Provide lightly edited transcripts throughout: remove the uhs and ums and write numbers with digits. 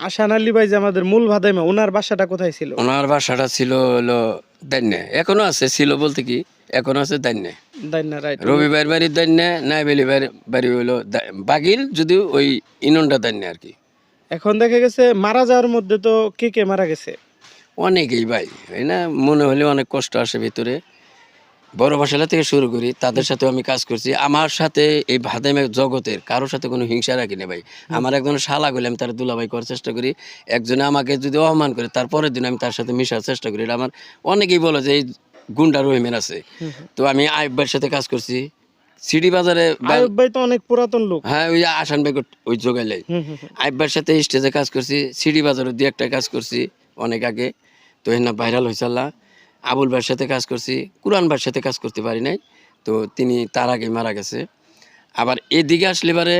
আশান আলী ভাই যে আমাদের মূল ভাদাইমা, ওনার বাসাটা কোথায় ছিল? ওনার বাসাটা ছিল হলো দান্নে, এখনো আছে, ছিল বলতে কি এখনো আছে দান্নে। দাইন্না, রাইট। রবিবার বাড়ি দান্নে, নাইবেলি বাড়ি হইলো বাগিল, যদি ওই ইননটা দান্নে আর কি। এখন দেখা গেছে মারা যাওয়ার মধ্যে তো কে কে মারা গেছে? অনেকেই ভাই, এই না মনে হলে অনেক কষ্ট আসে ভিতরে। বড় ভাষালা থেকে শুরু করি, তাদের সাথে আমি কাজ করছি। আমার সাথে এই ভাদাইমা জগতের কারোর সাথে কোনো হিংসা রাখি না ভাই। আমার একজন শালা গেলে আমি তার দুলাভাই করার চেষ্টা করি। একজনে আমাকে যদি অপমান করে, তারপরের দিন আমি তার সাথে মিশার চেষ্টা করি। এটা আমার অনেকেই বলে যে এই গুন্ডা রহিমের আছে। তো আমি আইব ভাইয়ের সাথে কাজ করছি সিডি বাজারে। আয়ুব ভাই তো অনেক পুরাতন লোক। হ্যাঁ, ওই আসান ভাই ওই যোগাইলে আইব ভাইয়ের সাথে স্টেজে কাজ করছি, সিডি বাজারে দুই একটা কাজ করছি অনেক আগে। তো না ভাইরাল হয়েছে আল্লাহ। আবুল ভাইয়ের সাথে কাজ করছি, কুরআন ভাইয়ের সাথে কাজ করতে পারি নাই, তো তিনি তার আগে মারা গেছে। আবার এদিকে আসলে বারে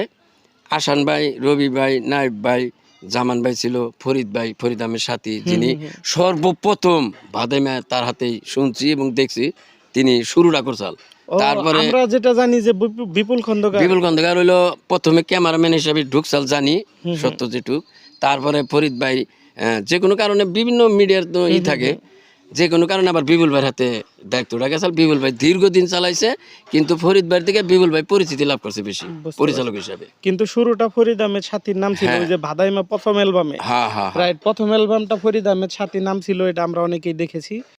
আসান ভাই, রবি ভাই, নাইব ভাই, জামান ভাই ছিল, ফরিদ ভাই, ফরিদ আহমেদ সাথী, যিনি সর্বপ্রথম ভাদাইমা তার হাতেই শুনছি এবং দেখছি, তিনি শুরুটা করছাল। তারপরে আমরা যেটা জানি যে বিপুল খন্দকার। বিপুল খন্দকার হইলো প্রথমে ক্যামেরাম্যান হিসাবে ঢুকছাল, জানি সত্য যেটুক। তারপরে ফরিদ ভাই যে কোনো কারণে বিভিন্ন মিডিয়ার তো থাকে, যে কোনো কারণে আবার বিপুল ভাইয়ের হাতে দায়িত্বটা গেছে। বিপুল ভাই দীর্ঘদিন চালাইছে, কিন্তু ফরিদ ভাইয়ের থেকে বিপুল ভাই পরিচিতি লাভ করছে বেশি পরিচালক হিসাবে। কিন্তু শুরুটা ফরিদ আহমেদ সাথীর নাম ছিল, ওই যে ভাদাইমা প্রথম অ্যালবামে। হ্যাঁ হ্যাঁ, রাইট, প্রথম অ্যালবামটা ফরিদ আহমেদ সাথীর নাম ছিল, এটা আমরা অনেকেই দেখেছি।